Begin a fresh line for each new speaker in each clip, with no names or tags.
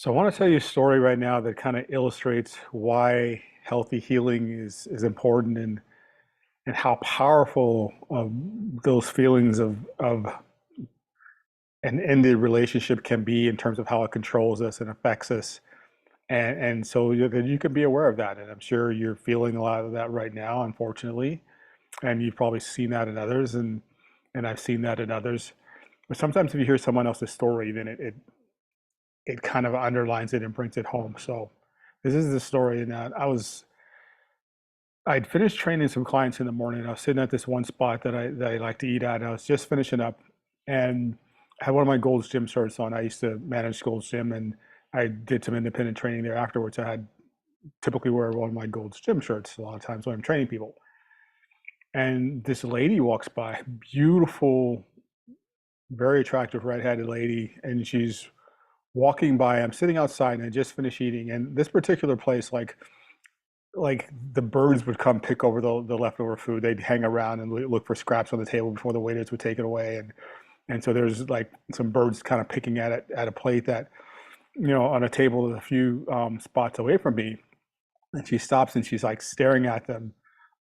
So I want to tell you a story right now that kind of illustrates why healthy healing is important and how powerful those feelings of an ended relationship can be in terms of how it controls us and affects us. And so that you can be aware of that. And I'm sure you're feeling a lot of that right now, unfortunately. And you've probably seen that in others and I've seen that in others. But sometimes if you hear someone else's story, then it kind of underlines it and brings it home. So this is the story. And I'd finished training some clients in the morning. I was sitting at this one spot that I like to eat at. I was just finishing up, and I had one of my Gold's Gym shirts on. I used to manage Gold's Gym, and I did some independent training there afterwards. I had typically wear one of my Gold's Gym shirts a lot of times when I'm training people. And this lady walks by, beautiful, very attractive redheaded lady, and she's walking by. I'm sitting outside and I just finished eating. And this particular place, like the birds would come pick over the leftover food. They'd hang around and look for scraps on the table before the waiters would take it away. And so there's like some birds kind of picking at it at a plate that, on a table a few spots away from me. And she stops and she's like staring at them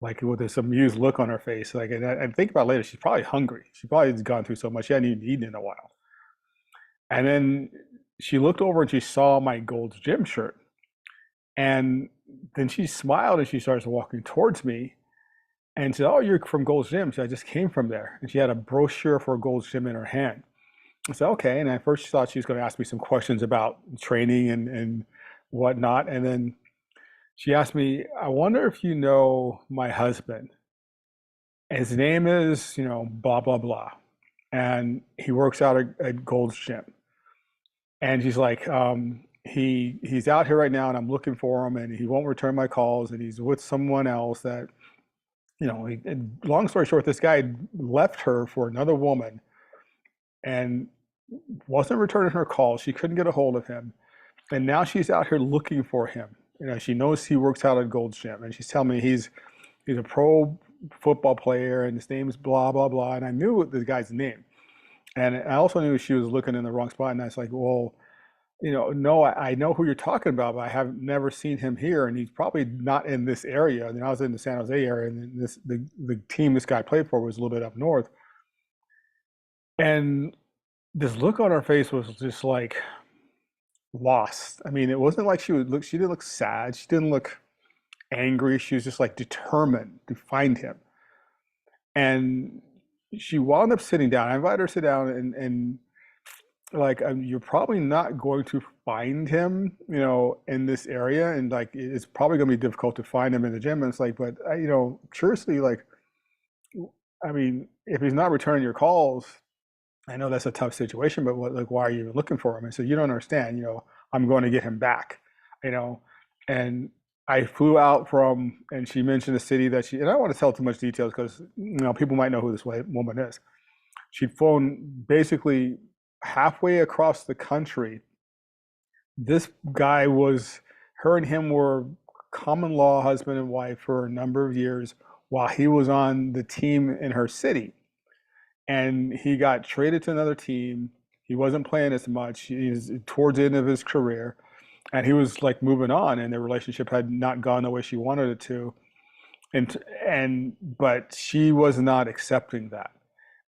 like with this amused look on her face. Like, and think about it later, she's probably hungry. She probably has gone through so much. She hadn't even eaten in a while. And then she looked over and she saw my Gold's Gym shirt. And then she smiled and she starts walking towards me and said, "Oh, you're from Gold's Gym." So I just came from there. And she had a brochure for Gold's Gym in her hand. I said, "Okay." And I first thought she was going to ask me some questions about training and whatnot. And then she asked me, "I wonder if you know my husband. His name is, blah, blah, blah. And he works out at Gold's Gym." And she's like, he's out here right now and I'm looking for him and he won't return my calls and he's with someone else that, long story short, this guy left her for another woman and wasn't returning her calls. She couldn't get a hold of him. And now she's out here looking for him. She knows he works out at Gold's Gym and she's telling me he's a pro football player and his name is blah, blah, blah. And I knew the guy's name. And I also knew she was looking in the wrong spot. And I was like, well, no, I know who you're talking about, but I have never seen him here. And he's probably not in this area. And I was in the San Jose area. And the team this guy played for was a little bit up north. And this look on her face was just like lost. I mean, it wasn't like she didn't look sad. She didn't look angry. She was just like determined to find him. And she wound up sitting down. I invited her to sit down and like you're probably not going to find him, in this area, and like it's probably going to be difficult to find him in the gym. And it's like, but curiously, like, I mean, if he's not returning your calls, I know that's a tough situation, but why are you even looking for him? And so you don't understand, I'm going to get him back, and I flew out from, and she mentioned the city that and I don't want to tell too much details because, people might know who this woman is. She'd flown basically halfway across the country. This guy her and him were common law husband and wife for a number of years while he was on the team in her city. And he got traded to another team. He wasn't playing as much. He's towards the end of his career. And he was like moving on, and their relationship had not gone the way she wanted it to. But she was not accepting that.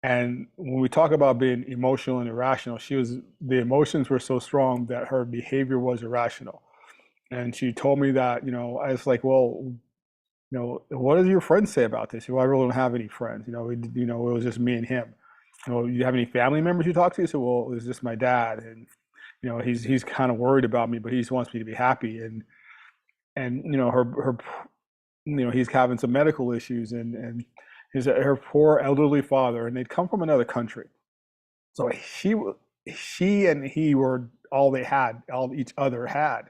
And when we talk about being emotional and irrational, the emotions were so strong that her behavior was irrational. And she told me that, I was like, well, what does your friends say about this? Well, I really don't have any friends. It was just me and him. You have any family members you talk to? So, well, it's just my dad. And, he's kind of worried about me, but he just wants me to be happy. And, he's having some medical issues and her poor elderly father, and they'd come from another country. So she and he were all they had, all each other had.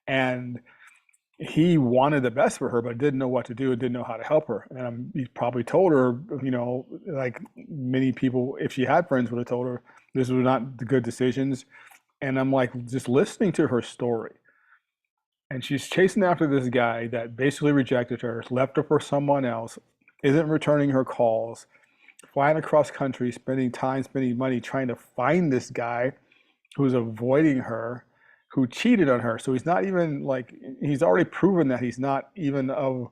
And he wanted the best for her, but didn't know what to do and didn't know how to help her. And he probably told her, like many people, if she had friends, would have told her this was not the good decisions. And I'm like, just listening to her story. And she's chasing after this guy that basically rejected her, left her for someone else, isn't returning her calls, flying across country, spending time, spending money trying to find this guy who's avoiding her, who cheated on her. So he's not even like, he's already proven that he's not even of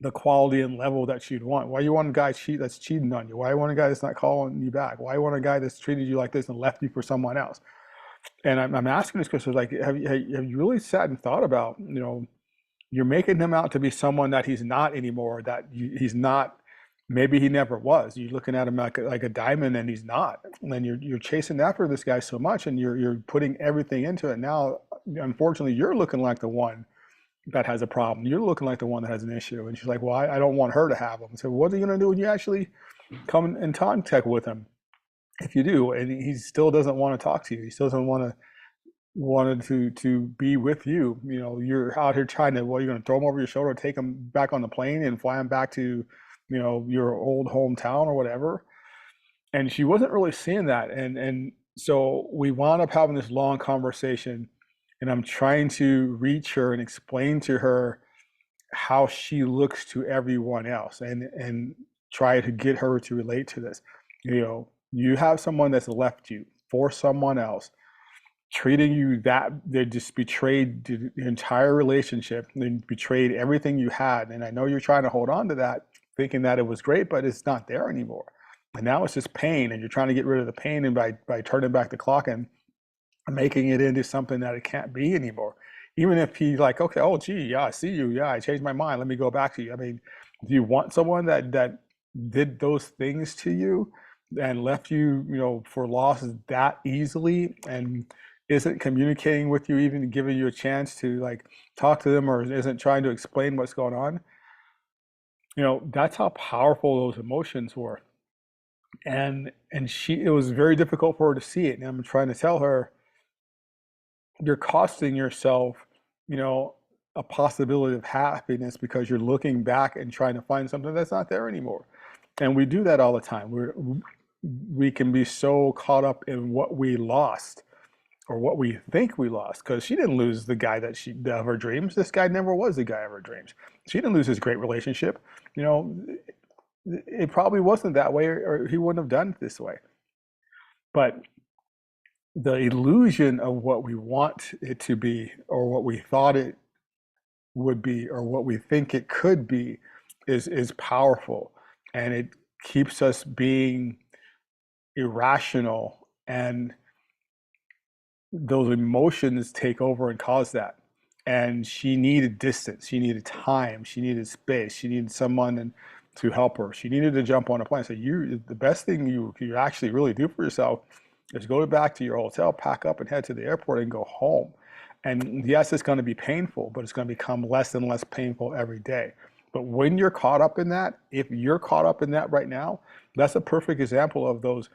the quality and level that you'd want. Why you want a guy that's cheating on you? Why you want a guy that's not calling you back? Why you want a guy that's treated you like this and left you for someone else? And I'm asking this question, like, have you really sat and thought about, you're making him out to be someone that he's not anymore, he's not, maybe he never was. You're looking at him like a diamond and he's not. And then you're chasing after this guy so much and you're putting everything into it. Now, unfortunately, you're looking like the one that has a problem. You're looking like the one that has an issue. And she's like, well, I don't want her to have them. So what are you going to do when you actually come in contact with him? If you do, and he still doesn't want to talk to you, he still doesn't wanted to be with you. You're out here trying to, well, you're going to throw him over your shoulder, take him back on the plane and fly him back to, your old hometown or whatever. And she wasn't really seeing that. And so we wound up having this long conversation, and I'm trying to reach her and explain to her how she looks to everyone else and try to get her to relate to this. You have someone that's left you for someone else, treating you that they just betrayed the entire relationship and betrayed everything you had. And I know you're trying to hold on to that, thinking that it was great, but it's not there anymore. And now it's just pain, and you're trying to get rid of the pain, and by turning back the clock and making it into something that it can't be anymore. Even if he's like, okay, oh gee, yeah, I see you, yeah, I changed my mind, let me go back to you. I mean, do you want someone that did those things to you and left you, for loss that easily, and isn't communicating with you, even giving you a chance to like talk to them, or isn't trying to explain what's going on? That's how powerful those emotions were. And it was very difficult for her to see it. And I'm trying to tell her, you're costing yourself, a possibility of happiness because you're looking back and trying to find something that's not there anymore. And we do that all the time. We can be so caught up in what we lost or what we think we lost, because she didn't lose the guy of her dreams. This guy never was the guy of her dreams. She didn't lose his great relationship. It probably wasn't that way, or he wouldn't have done it this way. But the illusion of what we want it to be, or what we thought it would be, or what we think it could be, is powerful, and it keeps us being irrational, and those emotions take over and cause that. And she needed distance, she needed time, she needed space, she needed someone to help her. She needed to jump on a plane. So the best thing you actually really do for yourself is go back to your hotel, pack up, and head to the airport and go home. And yes, it's going to be painful, but it's going to become less and less painful every day. But when you're caught up in that, if you're caught up in that right now, that's a perfect example of those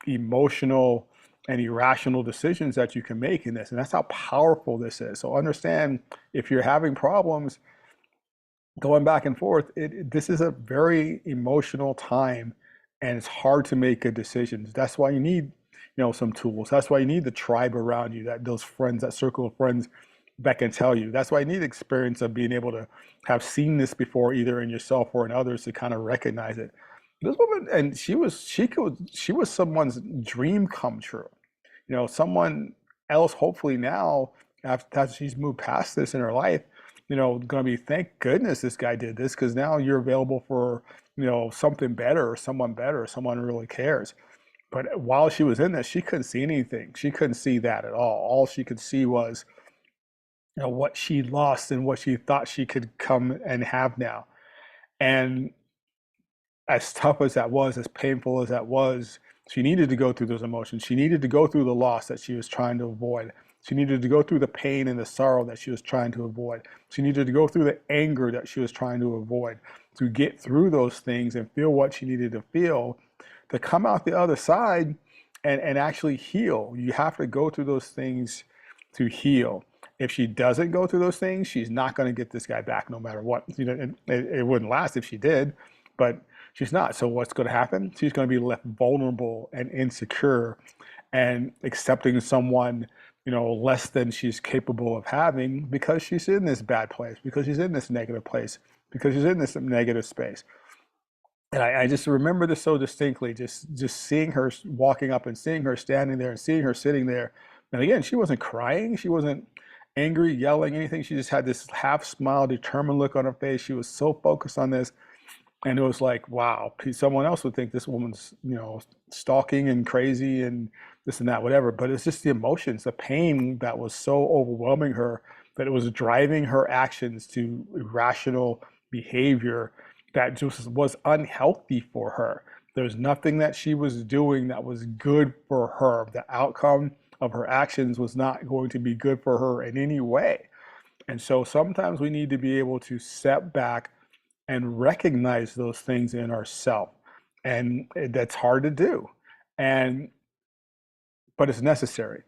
emotional and irrational decisions that you can make in this. And that's how powerful this is. So understand, if you're having problems going back and forth, this is a very emotional time, and it's hard to make good decisions. That's why you need, some tools. That's why you need the tribe around you, those friends, that circle of friends that can tell you. That's why you need experience of being able to have seen this before, either in yourself or in others, to kind of recognize it. This woman, and she was someone's dream come true. Someone else, hopefully now, after she's moved past this in her life, going to be, thank goodness this guy did this, because now you're available for, something better, or someone who really cares. But while she was in this, she couldn't see anything. She couldn't see that at all. All she could see was, what she lost and what she thought she could come and have now. And as tough as that was, as painful as that was, she needed to go through those emotions. She needed to go through the loss that she was trying to avoid. She needed to go through the pain and the sorrow that she was trying to avoid. She needed to go through the anger that she was trying to avoid, to get through those things and feel what she needed to feel, to come out the other side and actually heal. You have to go through those things to heal. If she doesn't go through those things, she's not going to get this guy back no matter what. It wouldn't last if she did, but she's not. So what's going to happen? She's going to be left vulnerable and insecure, and accepting someone, less than she's capable of having, because she's in this bad place, because she's in this negative place, because she's in this negative space. And I just remember this so distinctly, just seeing her walking up and seeing her standing there and seeing her sitting there And again, she wasn't crying. She wasn't angry, yelling, anything. She just had this half smile, determined look on her face. She was so focused on this. And it was like, wow, someone else would think this woman's, stalking and crazy and this and that, whatever. But it's just the emotions, the pain that was so overwhelming her that it was driving her actions to irrational behavior that just was unhealthy for her. There's nothing that she was doing that was good for her. The outcome of her actions was not going to be good for her in any way. And so sometimes we need to be able to step back and recognize those things in ourselves. And that's hard to do. And but it's necessary.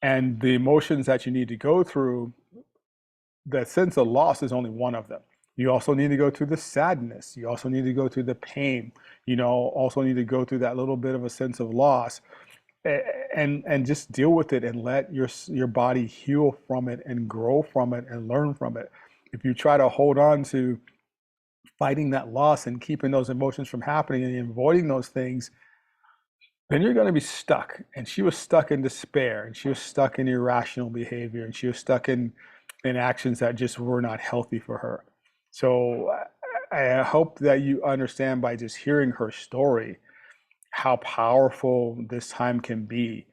And the emotions that you need to go through, the sense of loss is only one of them. You also need to go through the sadness. You also need to go through the pain. Also need to go through that little bit of a sense of loss, and just deal with it and let your body heal from it and grow from it and learn from it. If you try to hold on to fighting that loss and keeping those emotions from happening and avoiding those things, then you're going to be stuck. And she was stuck in despair, and she was stuck in irrational behavior, and she was stuck in actions that just were not healthy for her. So I hope that you understand by just hearing her story how powerful this time can be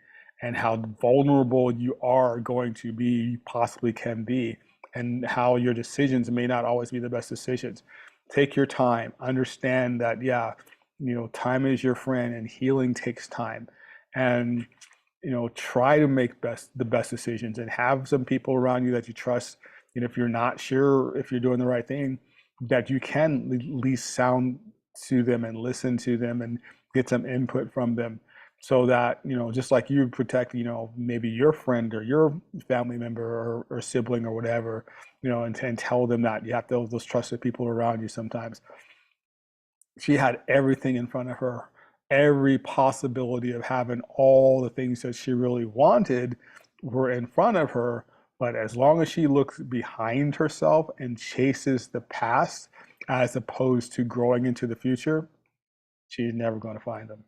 and how vulnerable you are going to be, possibly can be, and how your decisions may not always be the best decisions. Take your time, understand that, yeah, time is your friend and healing takes time. And try to make the best decisions and have some people around you that you trust. And if you're not sure if you're doing the right thing, that you can at least sound to them and listen to them and get some input from them, so that just like you protect maybe your friend or your family member or sibling or whatever, and tell them that you have those trusted people around you. Sometimes she had everything in front of her, every possibility of having all the things that she really wanted were in front of her. But as long as she looks behind herself and chases the past as opposed to growing into the future, she's never going to find them.